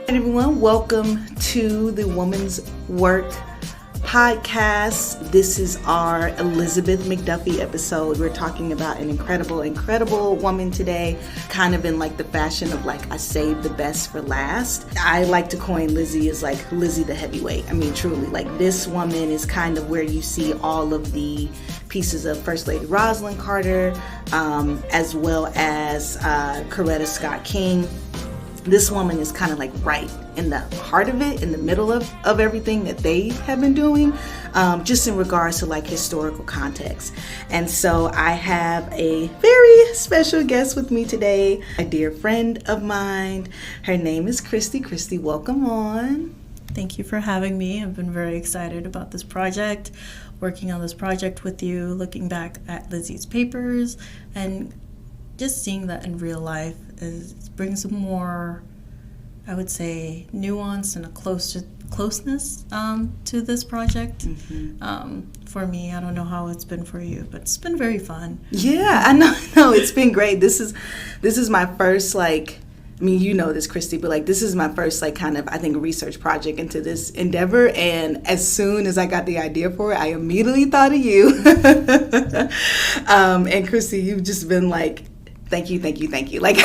Everyone, welcome to the Woman's Work podcast. This is our Elizabeth McDuffie episode. We're talking about an incredible woman today, kind of in like the fashion of like I saved the best for last. I like to coin Lizzie as like Lizzie the heavyweight. I mean, truly, like this woman is kind of where you see all of the pieces of First Lady Rosalind Carter, as well as Coretta Scott King. This woman is kind of like right in the heart of it, in the middle of everything that they have been doing, just in regards to like historical context. And so I have a very special guest with me today, a dear friend of mine. Her name is Christie. Christie, welcome on. Thank you for having me. I've been very excited about this project, working on this project with you, looking back at Lizzie's papers, and just seeing that in real life brings some more, I would say, nuance and a closeness to this project. Mm-hmm. For me, I don't know how it's been for you, but it's been very fun. Yeah, I know it's been great. This is my first, like, I mean, you know this, Christy, but like this is my first like kind of, I think, research project into this endeavor. And as soon as I got the idea for it, I immediately thought of you. And Christy, you've just been like, thank you. Like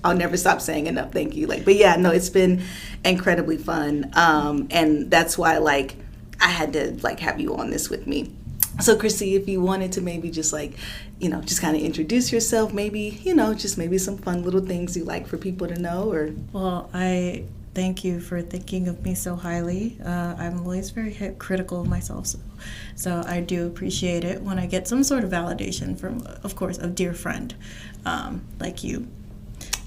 I'll never stop saying enough thank you. Like, but yeah, no, it's been incredibly fun. And that's why like I had to like have you on this with me. So Christy, if you wanted to maybe just like, just kind of introduce yourself, maybe, just maybe some fun little things you like for people to know. Or Well, I thank you for thinking of me so highly. I'm always very critical of myself, so I do appreciate it when I get some sort of validation from, of course, a dear friend like you.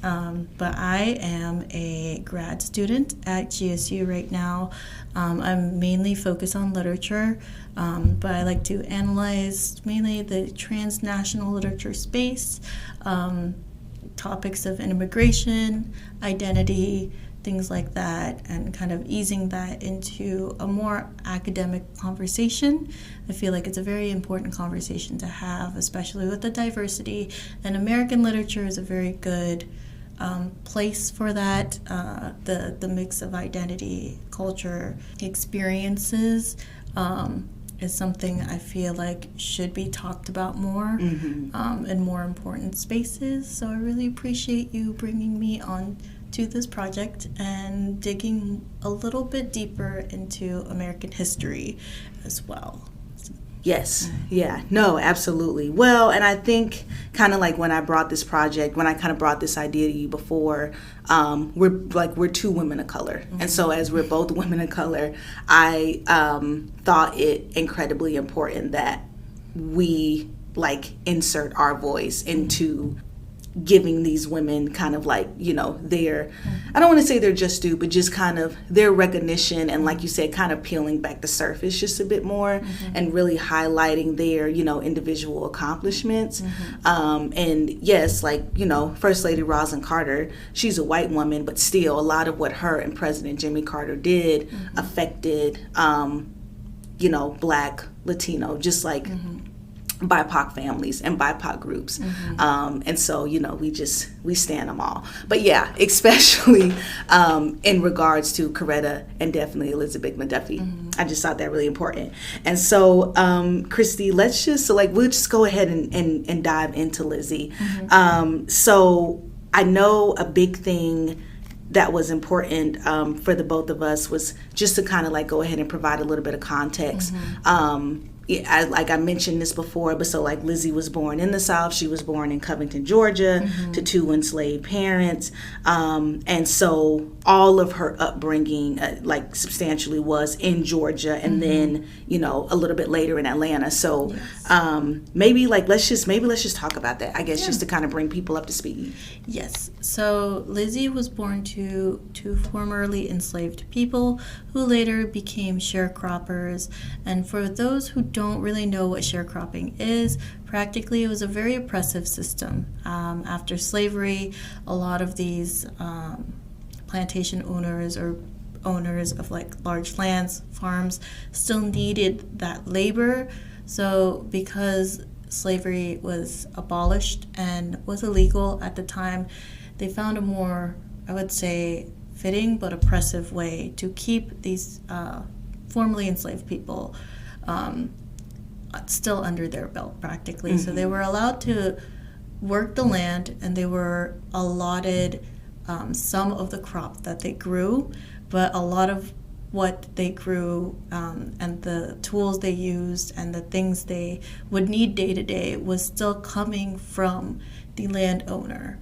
But I am a grad student at GSU right now. I'm mainly focused on literature, but I like to analyze mainly the transnational literature space, topics of immigration, identity, things like that, and kind of easing that into a more academic conversation. I feel like it's a very important conversation to have, especially with the diversity, and American literature is a very good place for that. The mix of identity, culture, experiences is something I feel like should be talked about more in more important spaces. So I really appreciate you bringing me on to this project and digging a little bit deeper into American history as well. Yes. Yeah. No, absolutely. Well, and I think kind of like when I brought this idea to you before, we're two women of color. Mm-hmm. And so as we're both women of color, I thought it incredibly important that we like insert our voice into giving these women kind of like, their, I don't want to say they're just due, but just kind of their recognition, and like you said, kind of peeling back the surface just a bit more, and really highlighting their, individual accomplishments. And yes, like, First Lady Rosalind Carter, she's a white woman, but still a lot of what her and President Jimmy Carter did affected, Black, Latino, just like BIPOC families and BIPOC groups. And so, we stand them all. But yeah, especially in regards to Coretta and definitely Elizabeth McDuffie. I just thought that really important. And so, Christy, we'll just go ahead and dive into Lizzie. So I know a big thing that was important for the both of us was just to kind of like go ahead and provide a little bit of context. I mentioned this before, but so like Lizzie was born in the South. She was born in Covington, Georgia, to two enslaved parents. And so all of her upbringing, substantially was in Georgia, and then, a little bit later in Atlanta. So maybe let's just talk about that, I guess, just to kind of bring people up to speed. Yes. So Lizzie was born to formerly enslaved people who later became sharecroppers. And for those who don't really know what sharecropping is, practically it was a very oppressive system. After slavery, a lot of these plantation owners or owners of large lands, farms, still needed that labor. So because slavery was abolished and was illegal at the time, they found a more, I would say, fitting but oppressive way to keep these formerly enslaved people still under their belt practically. Mm-hmm. So they were allowed to work the land, and they were allotted some of the crop that they grew, but a lot of what they grew and the tools they used and the things they would need day to day was still coming from the landowner.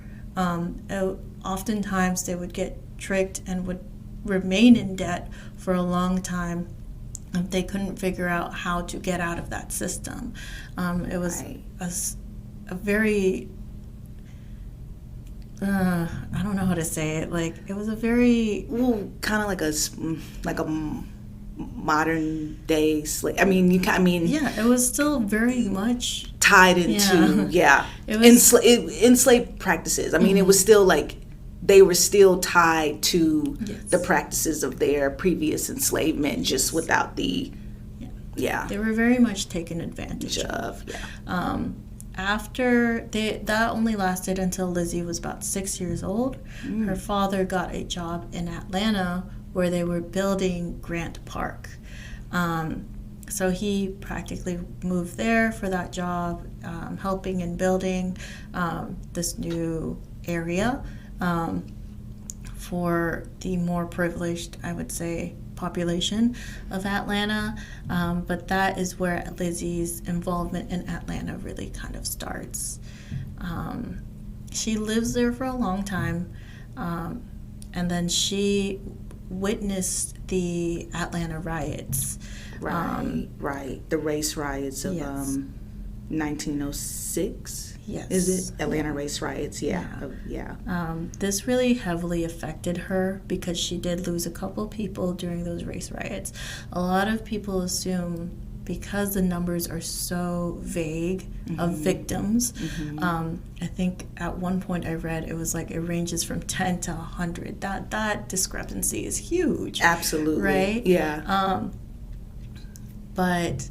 Oftentimes they would get tricked and would remain in debt for a long time if they couldn't figure out how to get out of that system. It was a very I don't know how to say it. Like, it was a very kind of like a modern day slave. It was still very much tied into it was enslaved practices. It was still like they were still tied to the practices of their previous enslavement, just without the they were very much taken advantage of. After that only lasted until Lizzie was about 6 years old. Her father got a job in Atlanta where they were building Grant Park. So he practically moved there for that job, helping in building this new area for the more privileged, I would say, population of Atlanta, but that is where Lizzie's involvement in Atlanta really kind of starts. She lives there for a long time, and then she witnessed the Atlanta riots. The race riots of 1906. Yes. Is it? Atlanta race riots, this really heavily affected her because she did lose a couple people during those race riots. A lot of people assume, because the numbers are so vague of victims, I think at one point I read it was like it ranges from 10 to 100. That discrepancy is huge. Absolutely. Right? Yeah. But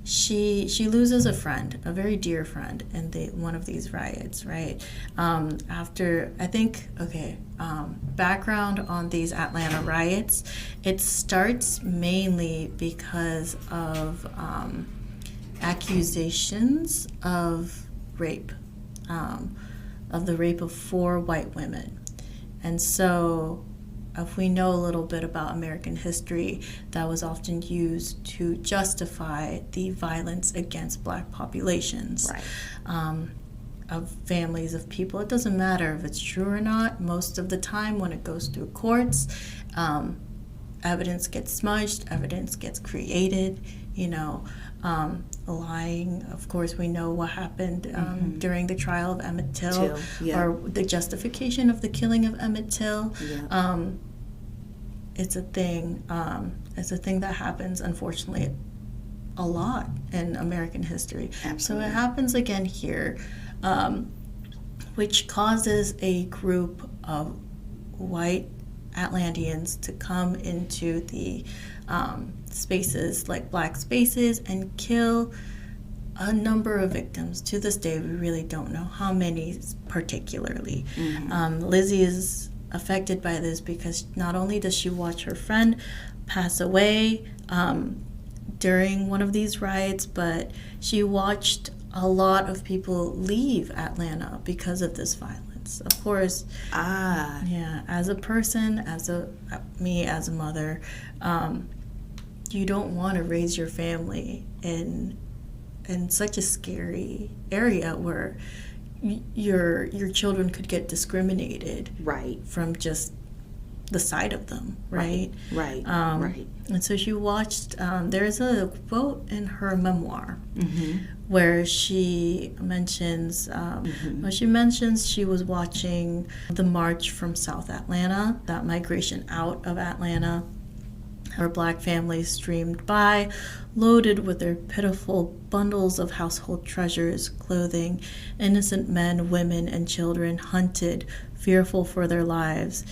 she loses a friend, a very dear friend, in one of these riots, right? After, I think, background on these Atlanta riots, it starts mainly because of accusations of rape, of the rape of 4 white women. And so, if we know a little bit about American history, that was often used to justify the violence against black populations, of families, of people. It doesn't matter if it's true or not. Most of the time when it goes through courts, evidence gets smudged, evidence gets created, lying. Of course, we know what happened during the trial of Emmett Till, or the justification of the killing of Emmett Till. It's a thing. It's a thing that happens, unfortunately, a lot in American history. Absolutely. So it happens again here, which causes a group of white Atlanteans to come into the spaces, like black spaces, and kill a number of victims. To this day, we really don't know how many particularly. Lizzie is affected by this because not only does she watch her friend pass away during one of these riots, but she watched a lot of people leave Atlanta because of this violence. Of course, as a person, as a mother, you don't want to raise your family in such a scary area where your children could get discriminated from just the sight of them, right? And so she watched, there's a quote in her memoir where she mentions, she was watching the march from South Atlanta, that migration out of Atlanta. Her black families streamed by, loaded with their pitiful bundles of household treasures, clothing. Innocent men, women, and children hunted, fearful for their lives.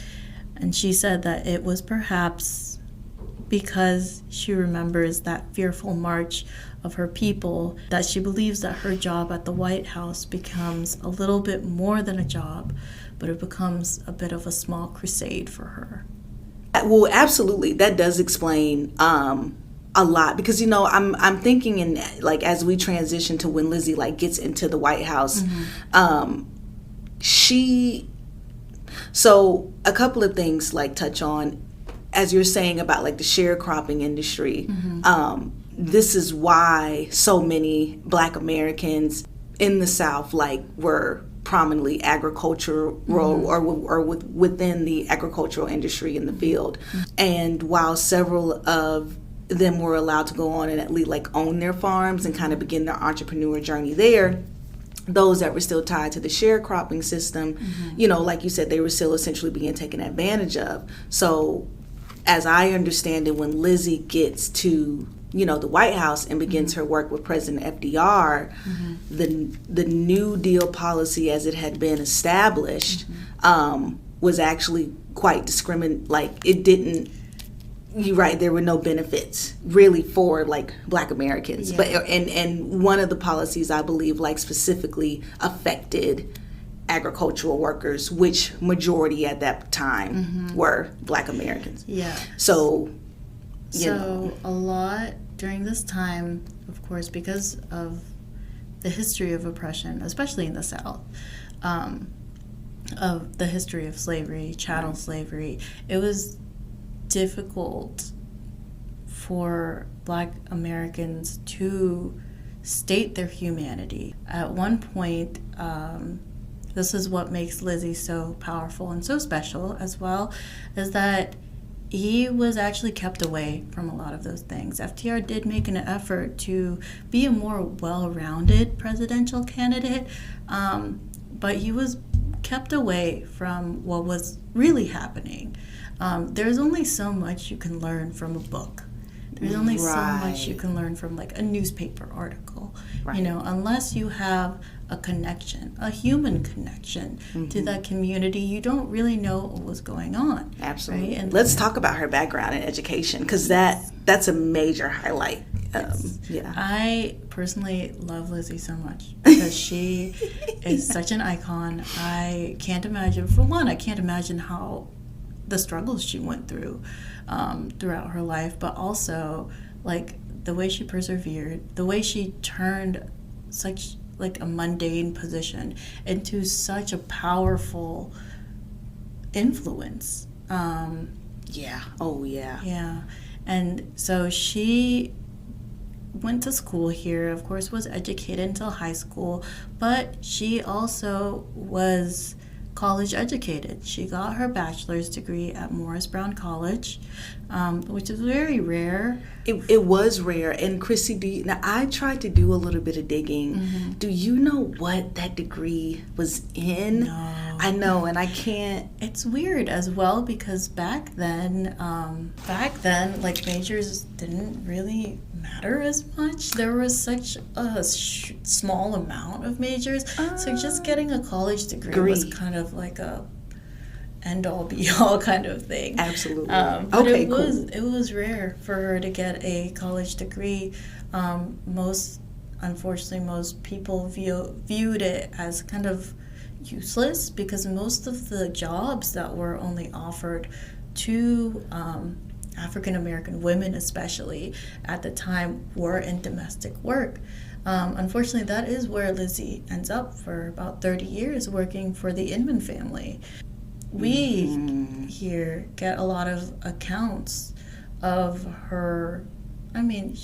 And she said that it was perhaps because she remembers that fearful march of her people that she believes that her job at the White House becomes a little bit more than a job, but it becomes a bit of a small crusade for her. Well, absolutely. That does explain a lot, because I'm thinking, in like, as we transition to when Lizzie like gets into the White House, so a couple of things like touch on, as you're saying about like the sharecropping industry. This is why so many Black Americans in the South like were prominently agricultural or within the agricultural industry in the field. And while several of them were allowed to go on and at least like own their farms and kind of begin their entrepreneur journey there, those that were still tied to the sharecropping system, like you said, they were still essentially being taken advantage of. So as I understand it, when Lizzie gets to the White House and begins her work with President FDR, the New Deal policy as it had been established was actually quite discriminatory. Like, it didn't, you're right, there were no benefits really for like Black Americans. But and one of the policies, I believe, like specifically affected agricultural workers, which majority at that time were Black Americans. So a lot during this time, of course, because of the history of oppression, especially in the South, of the history of slavery, chattel slavery, it was difficult for Black Americans to state their humanity. At one point, this is what makes Lizzie so powerful and so special as well, is that he was actually kept away from a lot of those things. FDR did make an effort to be a more well-rounded presidential candidate, but he was kept away from what was really happening. There's only so much you can learn from a book. There's only so much you can learn from like a newspaper article, unless you have a connection, a human connection to that community. You don't really know what was going on. Absolutely. Right? And let's talk about her background in education, because that's a major highlight. I personally love Lizzie so much because she is such an icon. I can't imagine how the struggles she went through throughout her life, but also like the way she persevered, the way she turned such like a mundane position into such a powerful influence. Yeah. And so she went to school here, of course, was educated until high school, but she also was college educated. She got her bachelor's degree at Morris Brown College, which is very rare. It was rare. And Chrissy, now I tried to do a little bit of digging. Do you know what that degree was in? No. I know, and I can't. It's weird as well, because back then, like, majors didn't really matter as much. There was such a small amount of majors, so just getting a college degree was kind of like a end-all be-all kind of thing. Absolutely. But it was rare for her to get a college degree. Unfortunately, most people viewed it as kind of useless, because most of the jobs that were only offered to African American women, especially at the time, were in domestic work. Unfortunately, that is where Lizzie ends up for about 30 years, working for the Inman family. We here get a lot of accounts of her. I mean,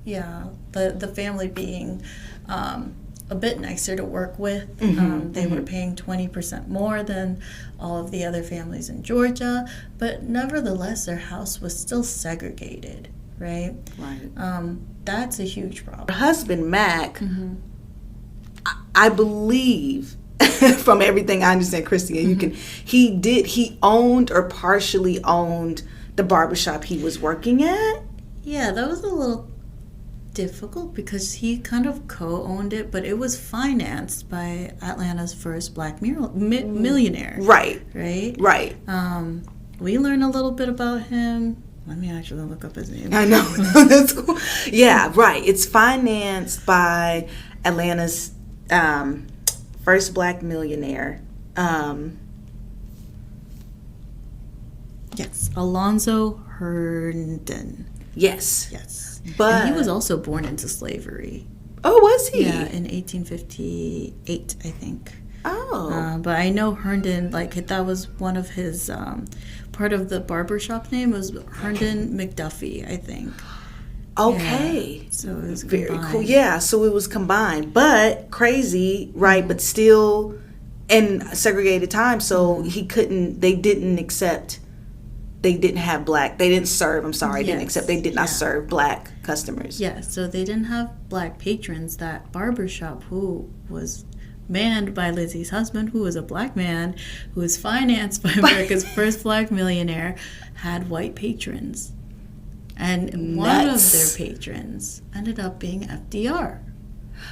the family being a bit nicer to work with. They were paying 20% more than all of the other families in Georgia, but nevertheless, their house was still segregated, right? Right. That's a huge problem. Her husband, Mac, I believe, from everything I understand, Christy, and he owned or partially owned the barbershop he was working at. Yeah, that was a little difficult because he kind of co-owned it, but it was financed by Atlanta's first Black millionaire. Right. We learn a little bit about him. Let me actually look up his name. I know. That's cool. Yeah, right. It's financed by Atlanta's first Black millionaire. Yes, Alonzo Herndon. Yes. Yes. But and he was also born into slavery. Oh, was he? Yeah, in 1858, I think. Oh. But I know Herndon, like, that was one of his, part of the barbershop name was Herndon McDuffie, I think. Okay. Yeah, so it was very combined. cool. Yeah, so it was combined. But crazy, right? But still in segregated time, so they didn't have black, they didn't serve, they did not serve black customers. Yeah, so they didn't have black patrons. That barbershop, who was manned by Lizzie's husband, who was a black man, who was financed by America's first black millionaire, had white patrons. And one of their patrons ended up being FDR.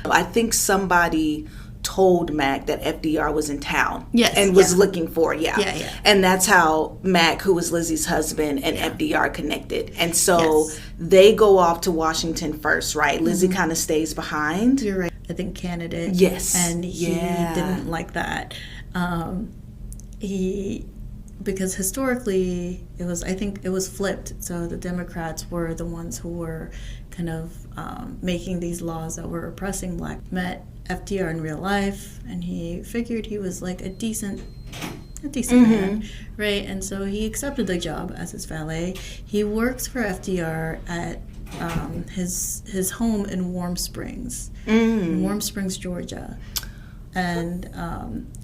I think somebody told Mac that FDR was in town and was looking for and that's how Mac, who was Lizzie's husband, and FDR connected. And so they go off to Washington first, right? Lizzie kind of stays behind. You're right. I think candidate. Yes. And he didn't like that. Because historically I think it was flipped. So the Democrats were the ones who were kind of making these laws that were oppressing black. Met FDR in real life, and he figured he was like a decent man, right? And so he accepted the job as his valet. He works for FDR at his home in Warm Springs, Georgia. And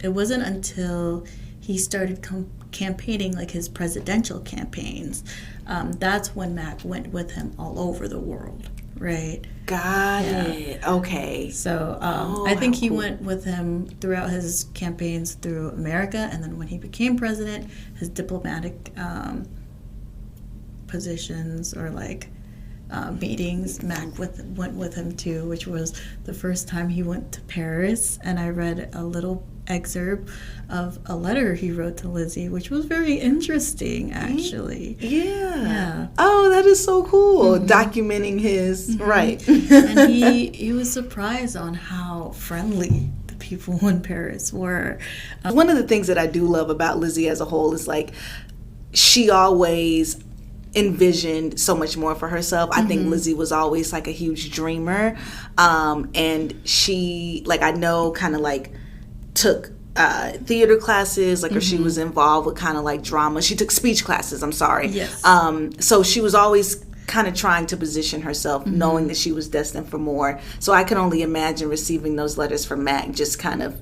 it wasn't until he started campaigning, like his presidential campaigns, that's when Mac went with him all over the world, right? Got it. Okay. So I think he went with him throughout his campaigns through America, and then when he became president, his diplomatic positions or like meetings, Mac went with him too, which was the first time he went to Paris. And I read a little excerpt of a letter he wrote to Lizzie, which was very interesting, actually. Yeah. Oh, that is so cool. Documenting his right. And he was surprised on how friendly the people in Paris were. One of the things that I do love about Lizzie as a whole is like she always envisioned so much more for herself. I think Lizzie was always like a huge dreamer, and she, like, I know, kind of like took theater classes, like, or she was involved with kind of like drama. She took speech classes, so she was always kind of trying to position herself, knowing that she was destined for more. So I can only imagine receiving those letters from Mac, just kind of,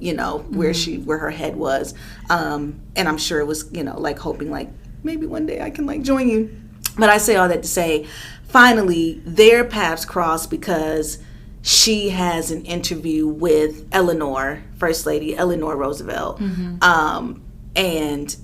where her head was, and I'm sure it was, like hoping like maybe one day I can like join you. But I say all that to say, finally, their paths cross because she has an interview with First Lady Eleanor Roosevelt, and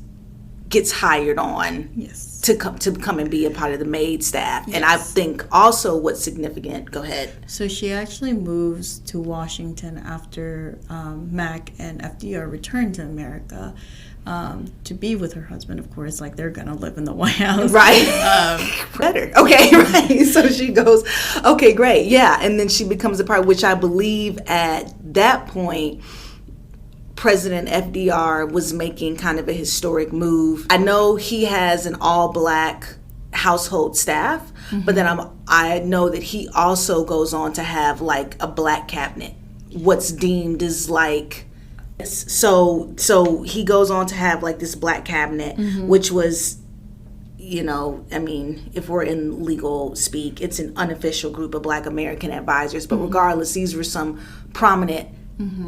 gets hired on to come and be a part of the Maid staff. And I think also what's significant, go ahead. So she actually moves to Washington after Mac and FDR returned to America. To be with her husband, of course, like they're gonna live in the White House, right? Better, okay, right. So she goes, okay, great, yeah, and then she becomes a part, which I believe at that point, President FDR was making kind of a historic move. I know he has an all-black household staff, but then I know that he also goes on to have like a black cabinet, what's deemed as like. So he goes on to have like this black cabinet, which was, I mean, if we're in legal speak, it's an unofficial group of black American advisors. But regardless, these were some prominent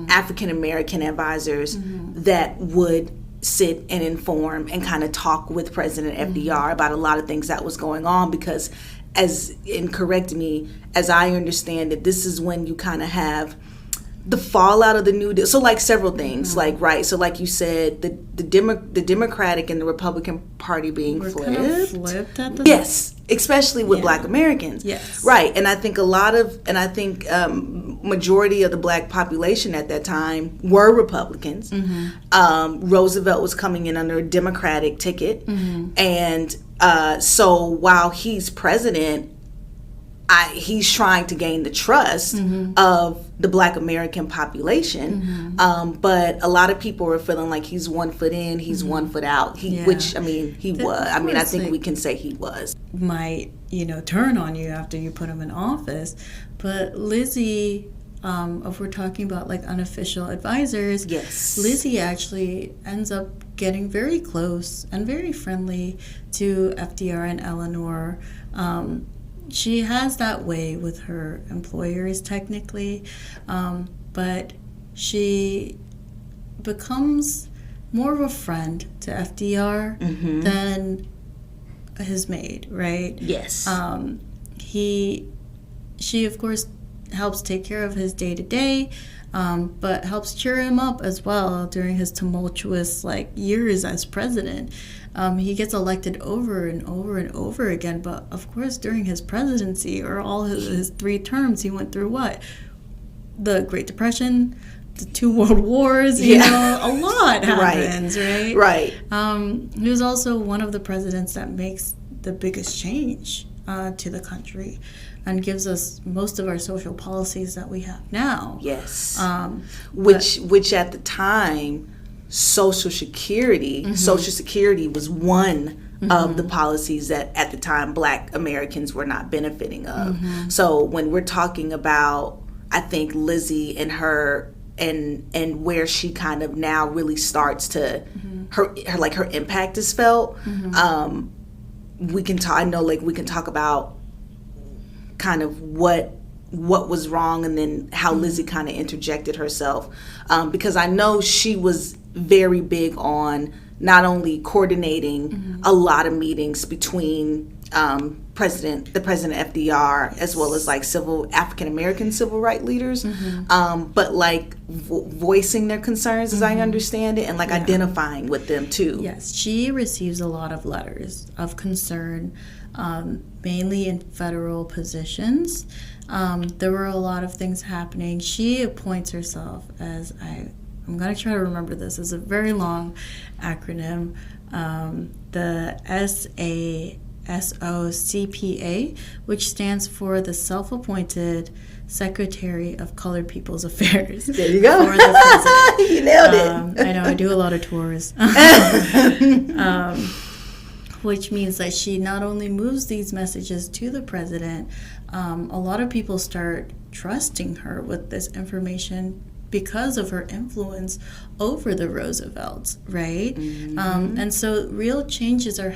African American advisors that would sit and inform and kind of talk with President FDR about a lot of things that was going on. Because correct me, as I understand it, this is when you kind of have the fallout of the New Deal. So like several things, like, right. So like you said, the Democratic and the Republican Party being flipped. Kind of flipped at the yes, especially with black Americans. Yes. Right. And I think majority of the black population at that time were Republicans. Roosevelt was coming in under a Democratic ticket. And so while he's president, he's trying to gain the trust of the Black American population, but a lot of people are feeling like he's 1 foot in, he's 1 foot out. Which I mean, he was. I mean, I think we can say he was. Might turn on you after you put him in office, but Lizzie. If we're talking about like unofficial advisors, yes, Lizzie actually ends up getting very close and very friendly to FDR and Eleanor. She has that way with her employers technically, but she becomes more of a friend to FDR than his maid, right? Yes. She of course helps take care of his day-to-day, but helps cheer him up as well during his tumultuous years as president. He gets elected over and over and over again, but of course during his presidency, or all his 3 terms, he went through what? The Great Depression, the 2 World Wars, a lot happens, right? Right. He was also one of the presidents that makes the biggest change to the country and gives us most of our social policies that we have now. Yes. Which at the time, Social Security was one of the policies that at the time Black Americans were not benefiting of. So when we're talking about, I think, Lizzie and her and where she kind of now really starts to her impact is felt. We can talk about kind of what was wrong, and then how Lizzie kind of interjected herself, because I know she was very big on not only coordinating a lot of meetings between President FDR as well as African American civil rights leaders, but voicing their concerns, as I understand it, and identifying with them too. Yes, she receives a lot of letters of concern, mainly in federal positions. There were a lot of things happening. She appoints herself as, I'm going to try to remember this, it's a very long acronym, the SASOCPA, which stands for the Self-Appointed Secretary of Colored People's Affairs. There you go. For the president. You nailed it. I know, I do a lot of tours. Which means that she not only moves these messages to the president, a lot of people start trusting her with this information because of her influence over the Roosevelts, right? And so real changes are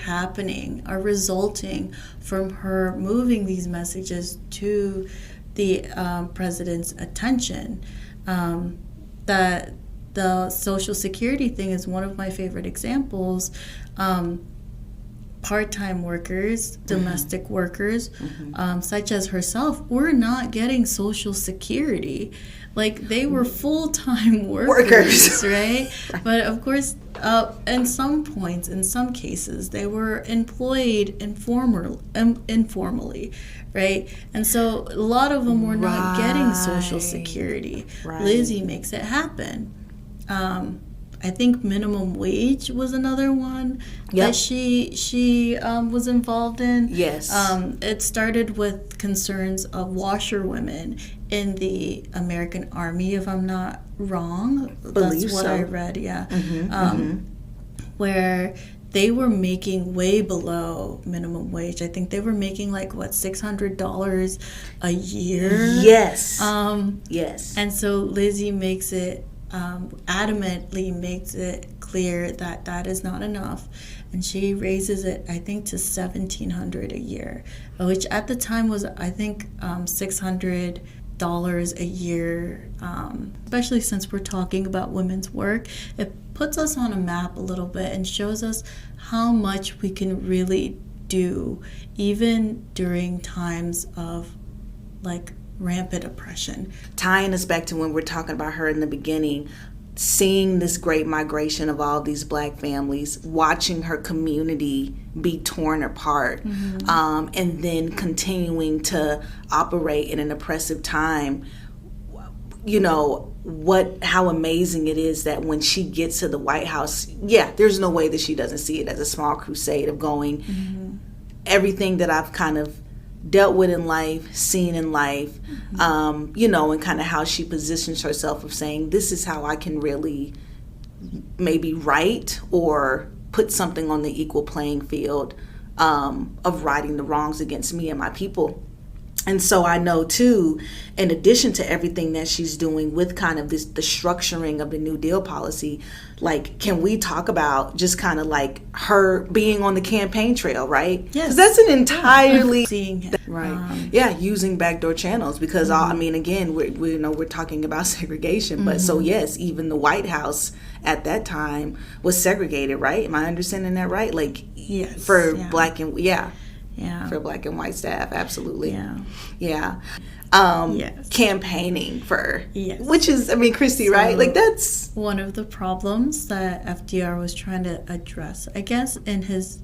resulting from her moving these messages to the president's attention. That the Social Security thing is one of my favorite examples. Part-time workers, domestic workers, such as herself, were not getting Social Security. They were full-time workers, right? But of course, in some points, in some cases, they were employed informally, right? And so a lot of them were not getting Social Security. Lizzie makes it happen. I think minimum wage was another one that she was involved in. Yes. It started with concerns of washerwomen in the American Army, if I'm not wrong. That's what I read, where they were making way below minimum wage. I think they were making $600 a year. Yes. Yes. And so Lizzie makes it adamantly makes it clear that that is not enough, and she raises it, I think, to $1,700 a year, which at the time was, I think, $600 a year. Especially since we're talking about women's work, it puts us on a map a little bit and shows us how much we can really do, even during times of rampant oppression. Tying us back to when we're talking about her in the beginning, seeing this great migration of all these Black families, watching her community be torn apart, and then continuing to operate in an oppressive time. How amazing it is that when she gets to the White House, there's no way that she doesn't see it as a small crusade of going, everything that I've kind of dealt with in life, seen in life, you know, and kind of how she positions herself of saying, this is how I can really maybe right or put something on the equal playing field of righting the wrongs against me and my people. And so I know too, in addition to everything that she's doing with kind of the structuring of the New Deal policy, like, can we talk about just kind of like her being on the campaign trail, right? Yes. Because that's an entirely seeing right. Using backdoor channels because I mean, again, we know we're talking about segregation, but so yes, even the White House at that time was segregated, right? Am I understanding that right? Like, yes, for black and for black and white staff, absolutely. Campaigning for, which is, I mean, Christie, right? Like, that's one of the problems that FDR was trying to address, I guess, in his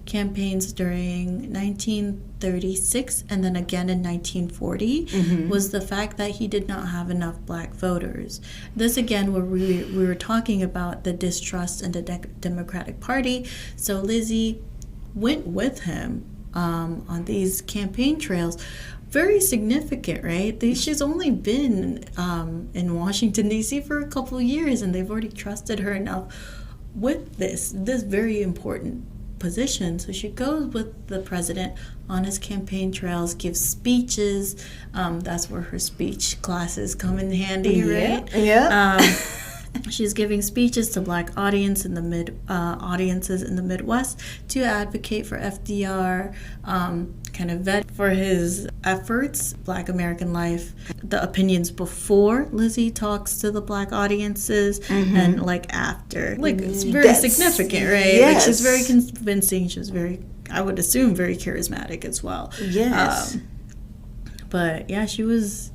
campaigns during 1936 and then again in 1940 was the fact that he did not have enough black voters. This again, where we were talking about the distrust in the Democratic Party. So Lizzie went with him on these campaign trails. Very significant, right? She's only been in Washington, D.C. for a couple of years, and they've already trusted her enough with this very important position. So she goes with the president on his campaign trails, gives speeches. That's where her speech classes come in handy, right? She's giving speeches to black audiences in the Midwest to advocate for FDR, kind of vet for his efforts, Black American life, the opinions before Lizzie talks to the black audiences and like after. Like, it's very significant, right? Yes. Like, she's very convincing. She was very, I would assume, very charismatic as well. Yes. But yeah, she was...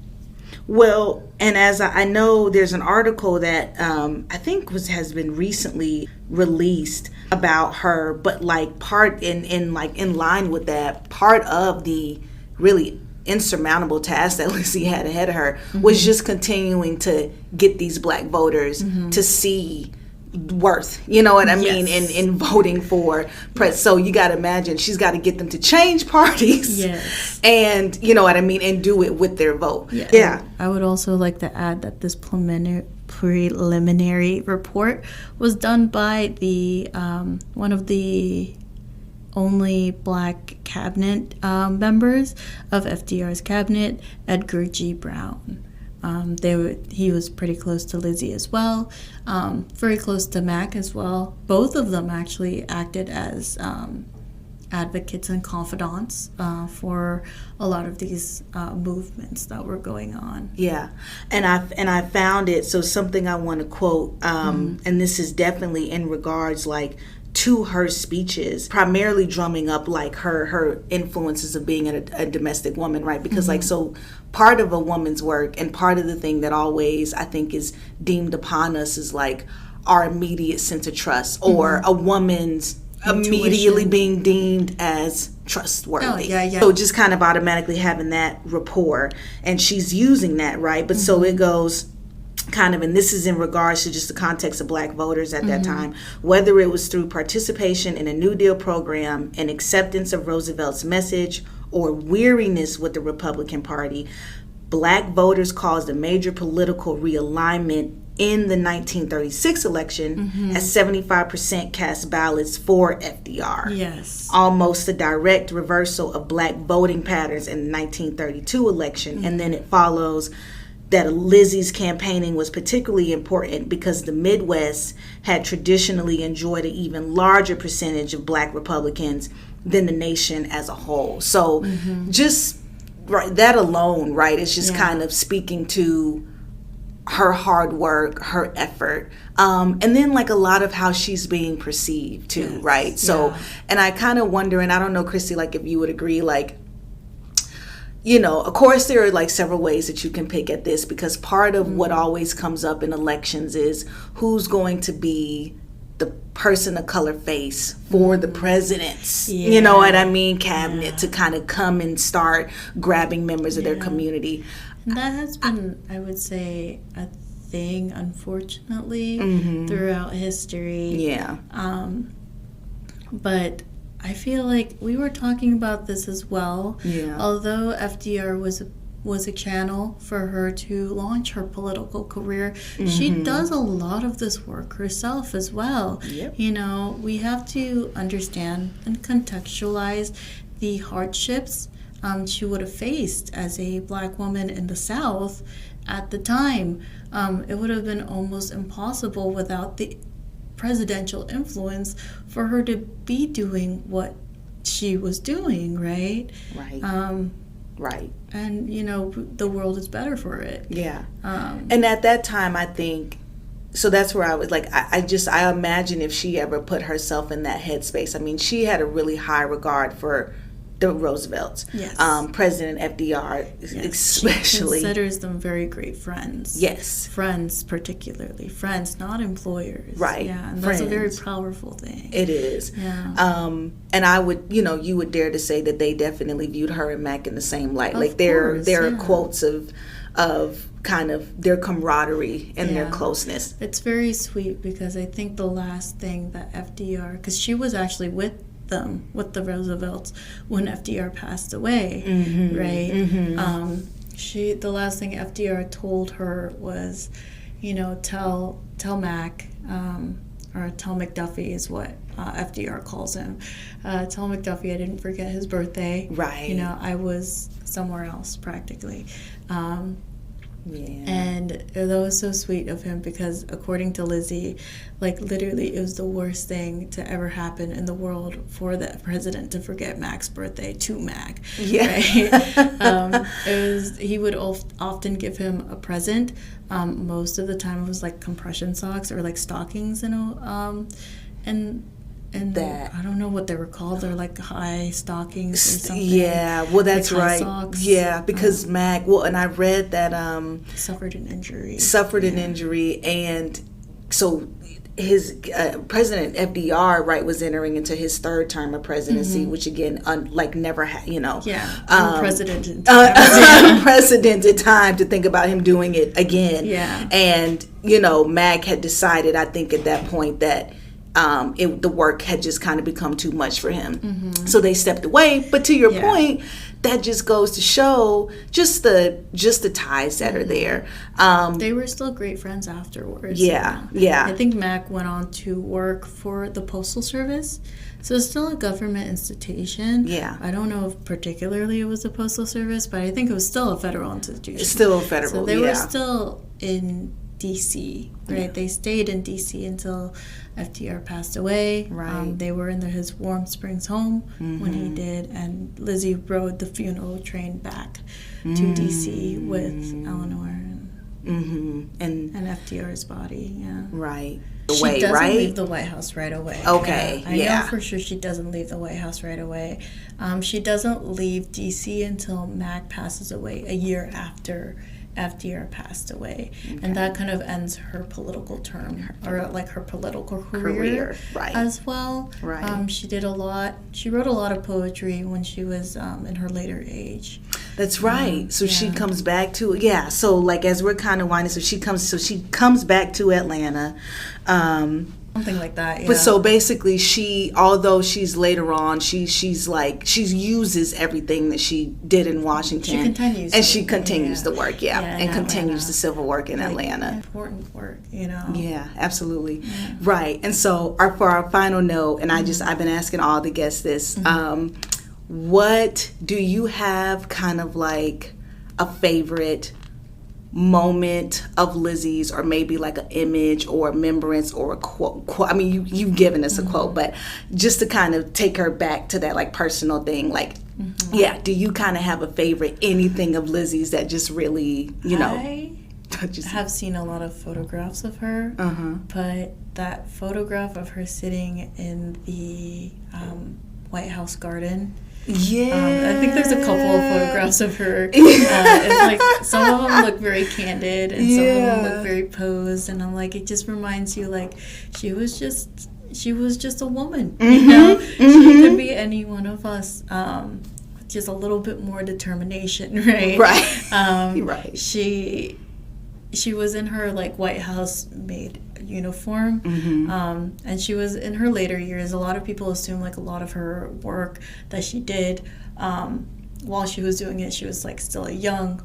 Well, and as I know, there's an article that I think has been recently released about her, but like part in line with that, part of the really insurmountable task that Lizzie had ahead of her was just continuing to get these black voters to see worth, you know what I mean, in voting for so you got to imagine she's got to get them to change parties and, you know what I mean, and do it with their vote. I would also like to add that this preliminary report was done by the one of the only black cabinet members of FDR's cabinet, Edgar G. Brown. He was pretty close to Lizzie as well, very close to Mac as well. Both of them actually acted as advocates and confidants for a lot of these movements that were going on. Yeah, and I found it, so something I want to quote, and this is definitely in regards like to her speeches, primarily drumming up like her influences of being a domestic woman, right? Because like, so part of a woman's work and part of the thing that always I think is deemed upon us is like our immediate sense of trust, or a woman's immediately being deemed as trustworthy. So just kind of automatically having that rapport, and she's using that, right? But so it goes kind of, and this is in regards to just the context of black voters at that time, whether it was through participation in a New Deal program and acceptance of Roosevelt's message or weariness with the Republican Party, black voters caused a major political realignment in the 1936 election as 75% cast ballots for FDR. Yes. Almost a direct reversal of black voting patterns in the 1932 election. And then it follows that Lizzie's campaigning was particularly important because the Midwest had traditionally enjoyed an even larger percentage of black Republicans than the nation as a whole. So just right, that alone, right, is just kind of speaking to her hard work, her effort, and then like a lot of how she's being perceived too, right? So, and I kind of wonder, and I don't know, Christy, like if you would agree, like, you know, of course there are like several ways that you can pick at this, because part of what always comes up in elections is who's going to be the person of color face for the president's, you know what I mean, cabinet to kind of come and start grabbing members of their community. That has been, I would say, a thing, unfortunately, throughout history. Yeah. But I feel like we were talking about this as well. Yeah. Although FDR was a channel for her to launch her political career, she does a lot of this work herself as well. Yep. You know, we have to understand and contextualize the hardships she would have faced as a black woman in the South at the time. It would have been almost impossible without the presidential influence for her to be doing what she was doing, right? Right. Right. And, you know, the world is better for it. Yeah. And at that time, I think, so that's where I was like, I imagine if she ever put herself in that headspace. I mean, she had a really high regard for the Roosevelts. Yes. President FDR, Yes. especially. She considers them very great friends. Yes. Friends, particularly. Friends, not employers. Right. Yeah, and Friends. that's a very powerful thing. It is. Yeah. And I would, you would dare to say that they definitely viewed her and Mac in the same light. Of Like there course, are yeah. quotes of kind of their camaraderie and their Yeah. closeness. It's very sweet because I think the last thing that FDR, because she was actually with them, with the Roosevelts, when FDR passed away, right? The last thing FDR told her was, tell Mac, or tell McDuffie is what FDR calls him. Tell McDuffie I didn't forget his birthday. Right. I was somewhere else practically. Yeah. And that was so sweet of him because according to Lizzie, like literally it was the worst thing to ever happen in the world for the president to forget Mac's birthday to Mac. Yeah. Right? He would often give him a present. Most of the time it was like compression socks or like stockings, and that, I don't know what they were called. They're like high stockings or something. Yeah, well, that's like right. socks. Yeah, because Mac, and I read that suffered an injury. An injury, and so his President FDR, right, was entering into his third term of presidency, which again, never had, unprecedented unprecedented time to think about him doing it again. Yeah, and Mac had decided, I think at that point that. The work had just kind of become too much for him, so they stepped away. But to your point, that just goes to show just the ties that are there. They were still great friends afterwards. Yeah, yeah. I think Mac went on to work for the Postal Service, so it's still a government institution. Yeah, I don't know if particularly it was the Postal Service, but I think it was still a federal institution. It's still a federal. So they were still in D.C. Right? Yeah. They stayed in D.C. until FDR passed away. Right. They were in his Warm Springs home when he did, and Lizzie rode the funeral train back to D.C. with Eleanor and FDR's body. Yeah. Right. She doesn't leave the White House right away. Okay. I know for sure she doesn't leave the White House right away. She doesn't leave D.C. until Mac passes away a year after FDR passed away, and that kind of ends her political term, or like her political career right. as well. Right. She wrote a lot of poetry when she was in her later age. That's right. So she comes back to So like as we're kind of winding, she comes back to Atlanta. Something like that, yeah. But so basically although she's later on, she uses everything that she did in Washington. She continues the work, and continues the civil work in Atlanta. Important work, Yeah, absolutely. Yeah. Right. And so for our final note, and I've been asking all the guests this, what do you have kind of like a favorite moment of Lizzie's, or maybe like an image or a remembrance or a quote? I mean, you've given us a quote, but just to kind of take her back to that like personal thing, like, do you kind of have a favorite anything of Lizzie's that just really, I have seen a lot of photographs of her, but that photograph of her sitting in the White House garden, I think there's a couple of photographs of her. It's like some of them look very candid, and some of them look very posed, and I'm like, it just reminds you like she was just a woman. She could be any one of us, with just a little bit more determination, right? Right. Right. She was in her like White House maid uniform. And she was in her later years. A lot of people assume like a lot of her work that she did while she was doing it, she was like still a young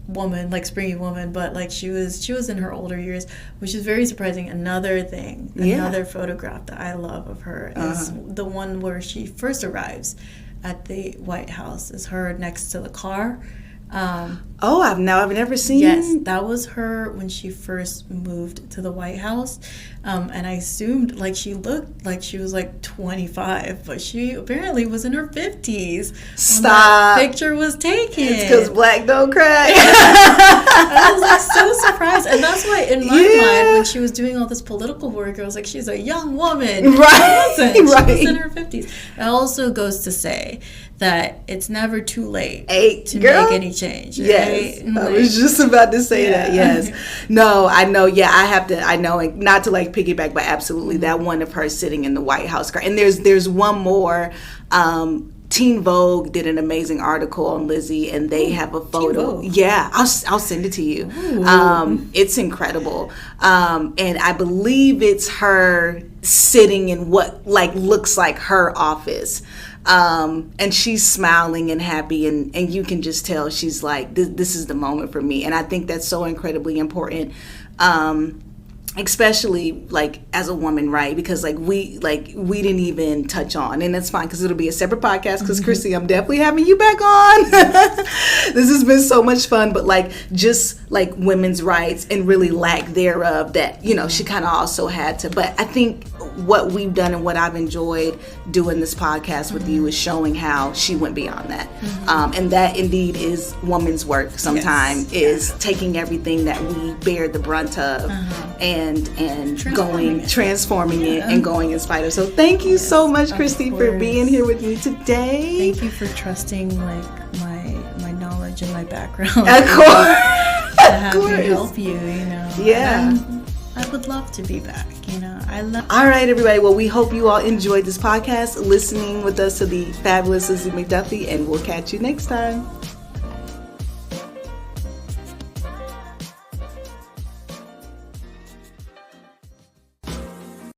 woman, like springy woman, but like she was in her older years, which is very surprising. Another photograph that I love of her is the one where she first arrives at the White House, is her next to the car. I've never seen. Yes, that was her when she first moved to the White House, and I assumed like she looked like she was like 25, but she apparently was in her 50s. Stop. When that picture was taken. It's because black don't crack. I was like so surprised, and that's why in my mind when she was doing all this political work, I was like, she's a young woman. Right. She was in her 50s. It also goes to say that it's never too late to make any change. Yes, right? I was just about to say that. Yes, no, I know. Yeah, I know, not to like piggyback, but absolutely that one of her sitting in the White House car. And there's one more. Teen Vogue did an amazing article on Lizzie, and they have a photo. Yeah, I'll send it to you. It's incredible, and I believe it's her sitting in what like looks like her office. And she's smiling and happy, and you can just tell she's like, this is the moment for me. And I think that's so incredibly important, especially like as a woman, right? Because we didn't even touch on, and that's fine because it'll be a separate podcast, because Christie, I'm definitely having you back on. This has been so much fun, but like just like women's rights and really lack thereof that, she kind of also had to. But I think what we've done and what I've enjoyed doing this podcast with you is showing how she went beyond that. And that indeed is woman's work sometimes, is taking everything that we bear the brunt of and transforming it and going in spite of. So thank you so much, Christie, for being here with me today. Thank you for trusting like my knowledge and my background. Of course. To have me help you, Yeah. I would love to be back, All right, everybody. Well, we hope you all enjoyed this podcast, listening with us to the fabulous Lizzie McDuffie, and we'll catch you next time.